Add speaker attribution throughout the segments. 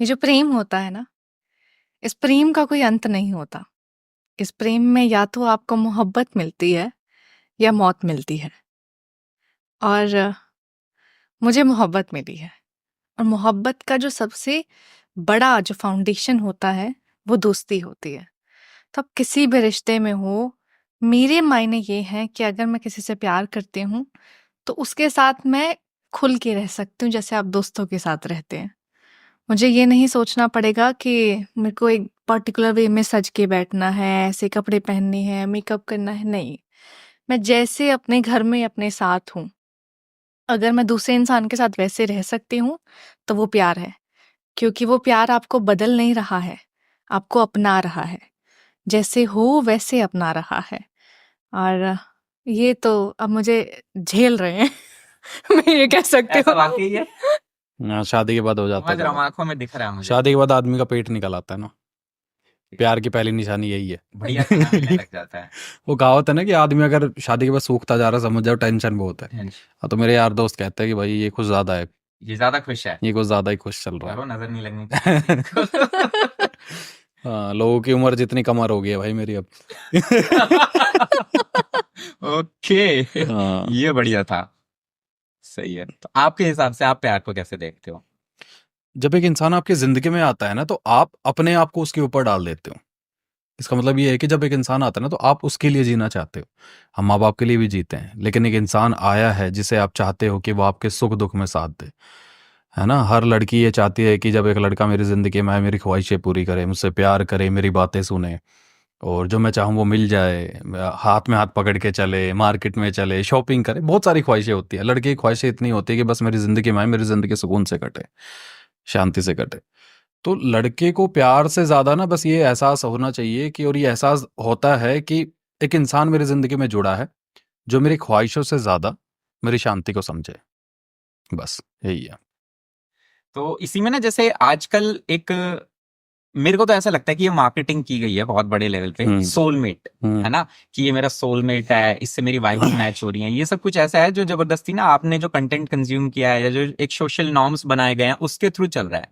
Speaker 1: ये जो प्रेम होता है ना, इस प्रेम का कोई अंत नहीं होता। इस प्रेम में या तो आपको मोहब्बत मिलती है या मौत मिलती है। और मुझे मोहब्बत मिली है, और मोहब्बत का जो सबसे बड़ा जो फाउंडेशन होता है वो दोस्ती होती है। तो आप किसी भी रिश्ते में हो, मेरे मायने ये हैं कि अगर मैं किसी से प्यार करती हूँ तो उसके साथ मैं खुल के रह सकती हूँ जैसे आप दोस्तों के साथ रहते हैं। मुझे ये नहीं सोचना पड़ेगा कि मेरे को एक पर्टिकुलर वे में सज के बैठना है, ऐसे कपड़े पहनने हैं, मेकअप करना है, नहीं। मैं जैसे अपने घर में अपने साथ हूँ, अगर मैं दूसरे इंसान के साथ वैसे रह सकती हूँ तो वो प्यार है। क्योंकि वो प्यार आपको बदल नहीं रहा है, आपको अपना रहा है। जैसे हो वैसे अपना रहा है। और ये तो अब मुझे झेल रहे हैं। मैं ये कह सकती
Speaker 2: ऐसा
Speaker 1: हूँ।
Speaker 2: वाकई है।
Speaker 3: हाँ, शादी के बाद हो जाता
Speaker 2: समझ
Speaker 3: है
Speaker 2: रहा हूँ,
Speaker 3: थोड़ा।
Speaker 2: आंखों में दिख रहा है मुझे।
Speaker 3: शादी के बाद आदमी का पेट निकल आता है ना। प्यार की पहली निशानी यही है।
Speaker 2: बढ़िया खाना मिलने लग जाता है।
Speaker 3: वो कहावत है ना कि आदमी अगर शादी के बाद सूखता जा रहा है, समझ जाओ टेंशन बहुत है।
Speaker 2: टेंशन।
Speaker 3: हाँ, तो मेरे यार दोस्त कहते हैं कि भाई ये कुछ ज्यादा है,
Speaker 2: ये ज्यादा खुश है।
Speaker 3: ये कुछ ज्यादा ही खुश चल रहा
Speaker 2: करो,
Speaker 3: है।
Speaker 2: नजर नहीं लगनी चाहिए।
Speaker 3: हाँ, लोगों की उम्र जितनी कमर हो गई है भाई मेरी अब।
Speaker 2: ओके,
Speaker 3: हाँ।
Speaker 2: ये बढ़िया था। सही है। तो आपके हिसाब से आप प्यार को कैसे देखते हो?
Speaker 3: जब एक इंसान आपकी जिंदगी में आता है ना, तो आप अपने आप को उसके ऊपर डाल देते हो। इसका मतलब ये है कि जब एक इंसान आता है ना, तो आप उसके लिए जीना चाहते हो। हम माँ बाप के लिए भी जीते हैं, लेकिन एक इंसान आया है जिसे आप चाहते हो कि वो आपके सुख दुख में साथ दे। है ना, हर लड़की ये चाहती है कि जब एक लड़का मेरी जिंदगी में आए, मेरी ख्वाहिशें पूरी करे, मुझसे प्यार करे, मेरी बातें सुने, और जो मैं चाहूँ वो मिल जाए, हाथ में हाथ पकड़ के चले, मार्केट में चले, शॉपिंग करे। बहुत सारी ख्वाहिशें होती है। लड़के की ख्वाहिशें इतनी होती है कि बस मेरी जिंदगी में आए, मेरी जिंदगी सुकून से कटे, शांति से कटे। तो लड़के को प्यार से ज्यादा ना बस ये एहसास होना चाहिए कि, और ये एहसास होता है कि एक इंसान मेरी जिंदगी में जुड़ा है जो मेरी ख्वाहिशों से ज्यादा मेरी शांति को समझे। बस यही है।
Speaker 2: तो इसी में ना, जैसे आजकल एक, मेरे को तो ऐसा लगता है कि ये मार्केटिंग की गई है बहुत बड़े लेवल पे, सोलमेट, है ना, कि ये मेरा सोलमेट है, इससे मेरी वाइब्स मैच हो रही हैं। ये सब कुछ ऐसा है जो जबरदस्ती ना आपने जो कंटेंट कंज्यूम किया है या जो एक सोशल नॉर्म्स बनाए गए हैं उसके थ्रू चल रहा है।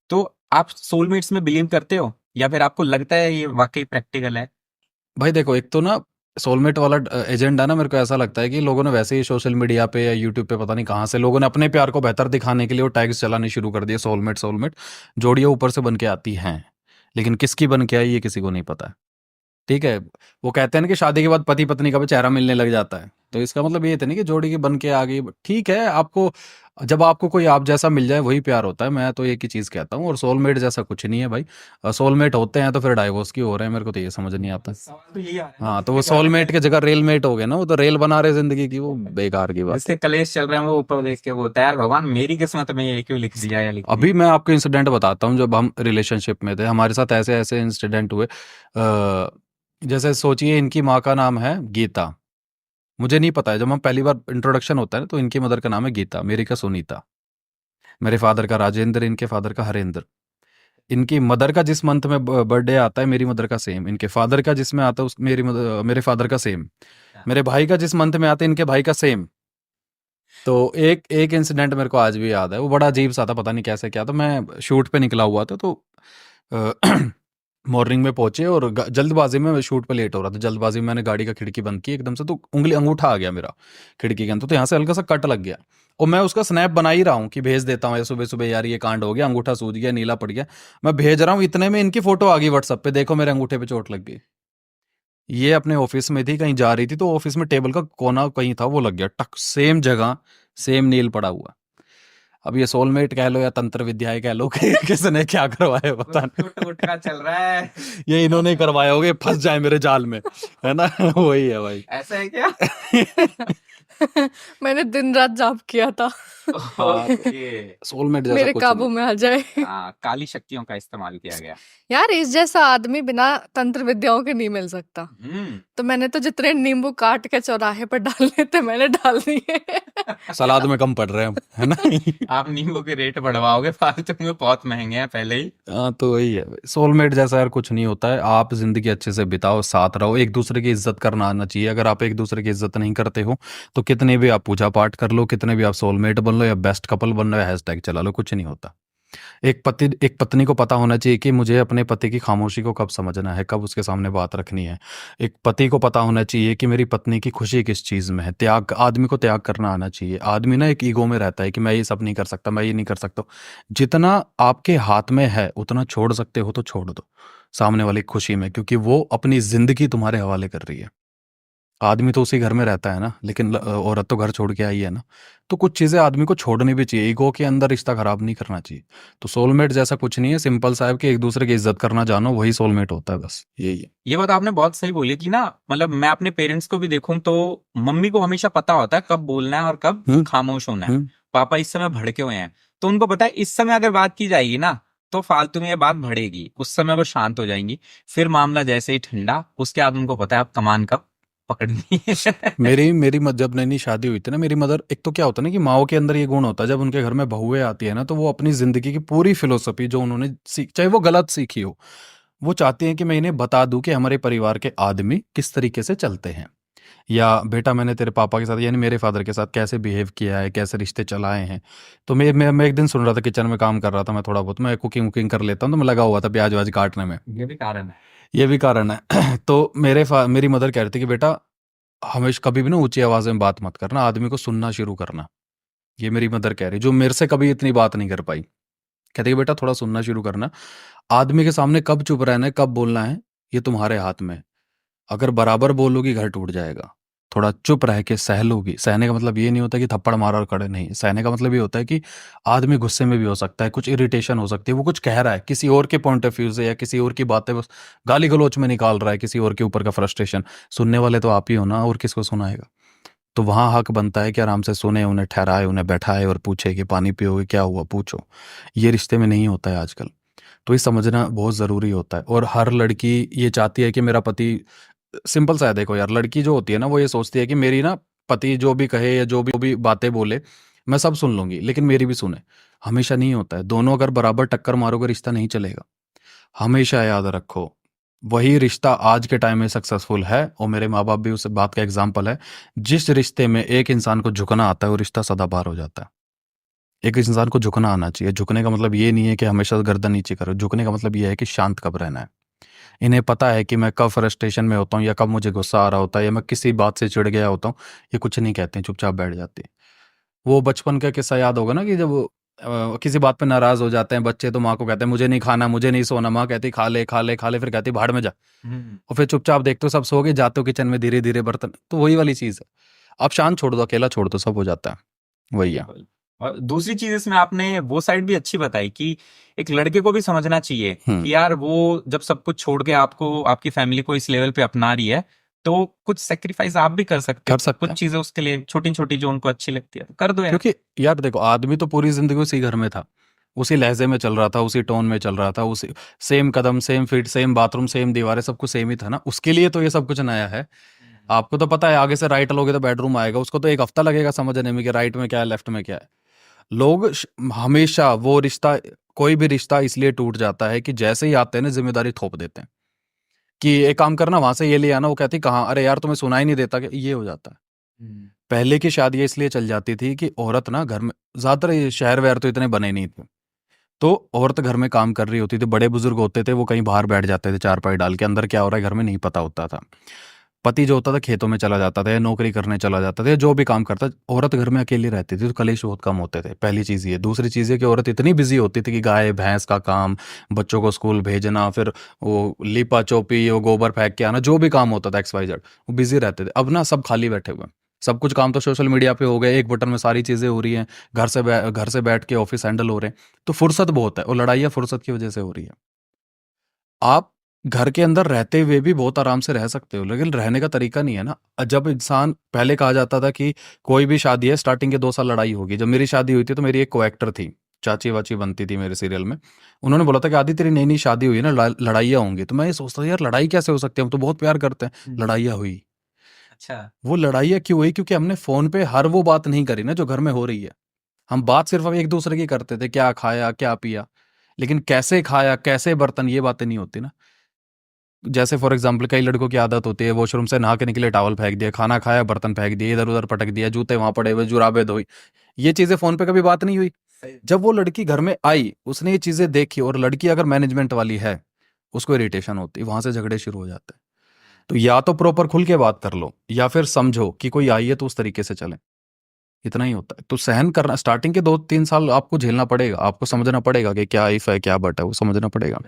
Speaker 2: तो आप सोलमेट्स में बिलीव करते हो या फिर आपको लगता है ये वाकई प्रैक्टिकल है?
Speaker 3: भाई देखो, एक तो ना सोलमेट वाला एजेंडा ना, मेरे को ऐसा लगता है कि लोगों ने वैसे ही सोशल मीडिया पे या यूट्यूब पे पता नहीं कहाँ से लोगों ने अपने प्यार को बेहतर दिखाने के लिए वो टैग्स चलाने शुरू कर दिए। सोलमेट सोलमेट जोड़ियाँ ऊपर से बन के आती हैं, लेकिन किसकी बन के आई ये किसी को नहीं पता है। ठीक है, वो कहते हैं ना कि शादी के बाद पति पत्नी का भी चेहरा मिलने लग जाता है, तो इसका मतलब ये तो नहीं कि जोड़ी की बन के आ गई। ठीक है, आपको जब आपको कोई आप जैसा मिल जाए वही प्यार होता है। मैं तो एक ही चीज कहता हूँ, और सोलमेट जैसा कुछ नहीं है भाई। सोलमेट होते हैं तो फिर डाइवोर्स क्यों हो रहे हैं, मेरे को तो ये समझ नहीं आता।
Speaker 2: सवाल तो यही आ रहा है ना,
Speaker 3: हाँ, तो वो सोलमेट के जगह रेलमेट हो गए ना, वो तो रेल बना रहे जिंदगी की, वो बेकार की बात।
Speaker 2: जिससे कलेश चल रहे हैं वो ऊपर देख के बोलता है यार भगवान मेरी किस्मत में ये क्यों लिख दिया या लिख
Speaker 3: अभी
Speaker 2: दिया।
Speaker 3: मैं आपको इंसिडेंट बताता हूँ, जब हम रिलेशनशिप में थे हमारे साथ ऐसे ऐसे इंसिडेंट हुए। जैसे सोचिए, इनकी माँ का नाम है गीता, मुझे नहीं पता है। जब हम पहली बार इंट्रोडक्शन होता है ना, तो इनकी मदर का नाम है गीता, मेरी का सुनीता, मेरे फादर का राजेंद्र, इनके फादर का हरेंद्र। इनकी मदर का जिस मंथ में बर्थडे आता है, मेरी मदर का सेम। इनके फादर का जिसमें आता है मेरे फादर का सेम। मेरे भाई का जिस मंथ में आता है, इनके भाई का सेम। तो एक एक इंसिडेंट मेरे को आज भी याद है, वो बड़ा अजीब सा था, पता नहीं कैसे क्या था। मैं शूट पे निकला हुआ था, तो मॉर्निंग में पहुंचे, और जल्दबाजी में, मैं शूट पे लेट हो रहा था, जल्दबाजी में मैंने गाड़ी का खिड़की बंद की एकदम से, तो उंगली अंगूठा आ गया मेरा खिड़की के अंदर, तो यहाँ से हल्का सा कट लग गया। और मैं उसका स्नैप बना ही रहा हूँ कि भेज देता हूँ सुबह सुबह, यार ये कांड हो गया, अंगूठा सूज गया, नीला पड़ गया। मैं भेज रहा हूँ, इतने में इनकी फोटो आ गई व्हाट्सएप पे, देखो मेरे अंगूठे पे चोट लग गई। ये अपने ऑफिस में थी, कहीं जा रही थी, तो ऑफिस में टेबल का कोना कहीं था, वो लग गया टक, सेम जगह सेम नील पड़ा हुआ। अब ये सोलमेट कह लो या तंत्र विद्याएं कह लो, कि किसने क्या करवाया पता नहीं।
Speaker 2: टूट का चल रहा है।
Speaker 3: ये इन्होंने ही करवाया होगे, फंस जाए मेरे जाल में, है ना। वही है भाई।
Speaker 2: ऐसा है क्या?
Speaker 1: मैंने दिन रात जाप किया था।
Speaker 2: ओके।
Speaker 3: सोलमेट जैसा
Speaker 1: मेरे
Speaker 3: कुछ
Speaker 1: काबू
Speaker 3: नहीं।
Speaker 1: में आ जाए।
Speaker 2: काली शक्तियों का इस्तेमाल किया गया।
Speaker 1: यार इस जैसा आदमी बिना तंत्र विद्याओं के नहीं मिल सकता।
Speaker 2: हम्म।
Speaker 1: तो मैंने तो जितने नींबू काट के चौराहे पर डालने थे मैंने डाल दिए।
Speaker 3: सलाद में कम पड़ रहे हैं, है ना।
Speaker 2: आप नींबू के रेट बढ़वाओगे फालतू में, बहुत महंगे हैं पहले ही।
Speaker 3: हाँ, तो वही है, सोलमेट जैसा यार कुछ नहीं होता है। आप जिंदगी अच्छे से बिताओ, साथ रहो, एक दूसरे की इज्जत करना आना चाहिए। अगर आप एक दूसरे की इज्जत नहीं करते हो, तो कितने भी आप पूजा पाठ कर लो, कितने भी आप सोलमेट बन लो या बेस्ट कपल बन लो या हैशटैग चला लो, कुछ नहीं होता। एक पत्नी को पता होना चाहिए कि मुझे अपने पति की खामोशी को कब समझना है, कब उसके सामने बात रखनी है। एक पति को पता होना चाहिए कि मेरी पत्नी की खुशी किस चीज़ में है। त्याग, आदमी को त्याग करना आना चाहिए। आदमी ना एक ईगो में रहता है कि मैं ये सब नहीं कर सकता, मैं ये नहीं कर सकता। जितना आपके हाथ में है उतना छोड़ सकते हो तो छोड़ दो सामने वाले की खुशी में, क्योंकि वो अपनी ज़िंदगी तुम्हारे हवाले कर रही है। आदमी तो उसी घर में रहता है ना, लेकिन औरत तो घर छोड़ के आई है ना। तो कुछ चीज़ें आदमी को छोड़नी भी चाहिए, ईगो के अंदर रिश्ता खराब नहीं करना चाहिए। तो सोलमेट जैसा कुछ नहीं है, सिंपल साहब कि एक दूसरे की इज्जत करना जानो, वही सोलमेट होता है, बस यही है।
Speaker 2: ये बात आपने बहुत सही बोली कि ना, मतलब मैं अपने पेरेंट्स को भी देखूं तो मम्मी को हमेशा पता होता है कब बोलना है और कब खामोश होना है।
Speaker 3: हम्म।
Speaker 2: पापा इस समय भड़के हुए हैं, तो उनको पता है इस समय अगर बात की जाएगी ना तो फालतू में ये बात बढ़ेगी, उस समय वो शांत हो जाएंगी। फिर मामला जैसे ही ठंडा, उसके बाद उनको पता है अब कमान कब पकड़नी है।
Speaker 3: मेरी जब नई नई शादी हुई थी ना, मेरी मदर, एक तो क्या होता है ना कि माओ के अंदर ये गुण होता है, जब उनके घर में बहुएं आती है ना, तो वो अपनी जिंदगी की पूरी फिलोसफी जो उन्होंने चाहे वो गलत सीखी हो, वो चाहती हैं कि मैं इन्हें बता दूं कि हमारे परिवार के आदमी किस तरीके से चलते हैं। या बेटा, मैंने तेरे पापा के साथ यानी मेरे फादर के साथ कैसे बिहेव किया है, कैसे रिश्ते चलाए हैं। तो मैं एक दिन सुन रहा था, किचन में काम कर रहा था मैं, थोड़ा बहुत मैं कुकिंग वुकिंग कर लेता हूँ, तो मैं लगा हुआ था प्याज व्याज काटने में।
Speaker 2: ये भी कारण है।
Speaker 3: ये भी कारण है। तो मेरी मदर कह रही थी कि बेटा, हमेशा कभी भी ना ऊंची आवाज में बात मत करना, आदमी को सुनना शुरू करना। ये मेरी मदर कह रही, जो मेरे से कभी इतनी बात नहीं कर पाई। कहती कि बेटा थोड़ा सुनना शुरू करना, आदमी के सामने कब चुप रहना है, कब बोलना है, ये तुम्हारे हाथ में है। अगर बराबर बोलोगी घर टूट जाएगा, थोड़ा चुप रह के सह लोगी। सहने का मतलब ये नहीं होता कि थप्पड़ मारा और खड़े नहीं, सहने का मतलब ये होता है कि आदमी गुस्से में भी हो सकता है, कुछ इरिटेशन हो सकती है, वो कुछ कह रहा है किसी और के पॉइंट ऑफ व्यू से, या किसी और की बातें बस गाली गलौच में निकाल रहा है, किसी और के ऊपर का फ्रस्ट्रेशन। सुनने वाले तो आप ही हो ना, और किसको सुनाएगा। तो वहाँ हक बनता है कि आराम से सुने, उन्हें ठहराए, उन्हें बैठाए और पूछे कि पानी पियोगे, क्या हुआ, पूछो। ये रिश्ते में नहीं होता है आजकल। तो ये समझना बहुत ज़रूरी होता है। और हर लड़की ये चाहती है कि मेरा पति, सिंपल सा है, देखो यार, लड़की जो होती है ना, वो ये सोचती है कि मेरी ना पति जो भी कहे या जो भी बातें बोले मैं सब सुन लूंगी, लेकिन मेरी भी सुने। हमेशा नहीं होता है। दोनों अगर बराबर टक्कर मारोगे रिश्ता नहीं चलेगा। हमेशा याद रखो, वही रिश्ता आज के टाइम में सक्सेसफुल है, और मेरे माँ बाप भी उस बात का एग्जाम्पल है। जिस रिश्ते में एक इंसान को झुकना आता है वो रिश्ता सदाबहार हो जाता है। एक इंसान को झुकना आना चाहिए। झुकने का मतलब ये नहीं है कि हमेशा गर्दन नीचे करो, झुकने का मतलब ये है कि शांत कब रहना है। इन्हें पता है कि मैं कब फ्रस्ट्रेशन में होता हूँ, या कब मुझे गुस्सा आ रहा होता है, या मैं किसी बात से चिढ़ गया होता हूँ। ये कुछ नहीं कहते हैं, चुपचाप बैठ जाते हैं। वो बचपन का किस्सा याद होगा ना, कि जब किसी बात पे नाराज हो जाते हैं बच्चे, तो माँ को कहते हैं मुझे नहीं खाना, मुझे नहीं सोना। माँ कहती खा ले खा ले खा ले, फिर कहती भाड़ में जा। और फिर चुपचाप देखते हो सब सो गए, जाते हो किचन में धीरे धीरे बर्तन। तो वही वाली चीज है, आप शांत छोड़ दो, अकेला छोड़ दो, सब हो जाता है। वही है।
Speaker 2: और दूसरी चीज इसमें आपने वो साइड भी अच्छी बताई कि एक लड़के को भी समझना चाहिए कि यार वो जब सब कुछ छोड़ के आपको, आपकी फैमिली को इस लेवल पे अपना रही है, तो कुछ सेक्रीफाइस आप भी कर सकते हो, कुछ चीजें उसके लिए छोटी छोटी जो उनको अच्छी लगती है तो कर दो यार।
Speaker 3: क्योंकि यार देखो, आदमी तो पूरी जिंदगी उसी घर में था, उसी लहजे में चल रहा था, उसी टोन में चल रहा था, उसी सेम कदम, same feet, same bathroom, same दीवारें, सब कुछ सेम ही था ना। उसके लिए तो ये सब कुछ नया है। आपको तो पता है, आगे से राइट लोगे तो बेडरूम आएगा, उसको तो एक हफ्ता लगेगा समझने में कि राइट में क्या है, लेफ्ट में क्या है। लोग हमेशा वो रिश्ता, कोई भी रिश्ता इसलिए टूट जाता है कि जैसे ही आते हैं ना, जिम्मेदारी थोप देते हैं कि एक काम करना, वहां से ये ले आना। वो कहती कहाँ, अरे यार तुम्हें सुनाई नहीं देता, कि ये हो जाता है। पहले की शादियां इसलिए चल जाती थी कि औरत ना घर में, ज्यादातर ये शहर वहर तो इतने बने नहीं थे, तो औरत घर में काम कर रही होती थी, बड़े बुजुर्ग होते थे, वो कहीं बाहर बैठ जाते थे चारपाई डाल के, अंदर क्या हो रहा है घर में नहीं पता होता था। पति जो होता था खेतों में चला जाता था, या नौकरी करने चला जाता था, या जो भी काम करता, औरत घर में अकेली रहती थी, तो कलेश बहुत कम होते थे। पहली चीज़ ये। दूसरी चीज़ ये कि औरत इतनी बिजी होती थी कि गाय भैंस का काम, बच्चों को स्कूल भेजना, फिर वो लीपा चौपी, वो गोबर फेंक के आना, जो भी काम होता था XYZ, वो बिजी रहते थे। अब ना सब खाली बैठे हुए हैं। सब कुछ काम तो सोशल मीडिया पे हो गए, एक बटन में सारी चीज़ें हो रही हैं, घर से बैठ के ऑफिस हैंडल हो रहे हैं, तो फुर्सत बहुत है, और लड़ाइयाँ फुर्सत की वजह से हो रही है। आप घर के अंदर रहते हुए भी बहुत आराम से रह सकते हो, लेकिन रहने का तरीका नहीं है ना। जब इंसान, पहले कहा जाता था कि कोई भी शादी है स्टार्टिंग के 2 साल लड़ाई होगी। जब मेरी शादी हुई थी तो मेरी एक को एक्टर थी, चाची वाची बनती थी मेरे सीरियल में, उन्होंने बोला था कि आदि तेरी नई नई शादी हुई है ना, लड़ाइयाँ होंगी। तो मैं ये सोचता था यार लड़ाई कैसे हो सकती है, हम तो बहुत प्यार करते हैं। लड़ाइयाँ हुई।
Speaker 2: अच्छा।
Speaker 3: वो लड़ाइयाँ क्यों हुई? क्योंकि हमने फोन पे हर वो बात नहीं करी ना जो घर में हो रही है। हम बात सिर्फ एक दूसरे की करते थे, क्या खाया क्या पिया, लेकिन कैसे खाया, कैसे बर्तन, ये बातें नहीं होती ना। जैसे फॉर एग्जाम्पल, कई लड़कों की आदत होती है वॉशरूम से नहा के निकले टॉवल फेंक दिया, खाना खाया बर्तन फेंक दिए, इधर उधर पटक दिया, जूते वहां पड़े हुए, जुराबे धोई। ये चीजें फोन पे कभी बात नहीं हुई। जब वो लड़की घर में आई, उसने ये चीजें देखी, और लड़की अगर मैनेजमेंट वाली है, उसको इरिटेशन होती, वहां से झगड़े शुरू हो जाते हैं। तो या तो प्रॉपर खुल के बात कर लो, या फिर समझो कि कोई आई है तो उस तरीके से चले। इतना ही होता है। तो सहन करना, स्टार्टिंग के 2-3 साल आपको झेलना पड़ेगा, आपको समझना पड़ेगा कि क्या इफ है क्या बट है, वो समझना पड़ेगा।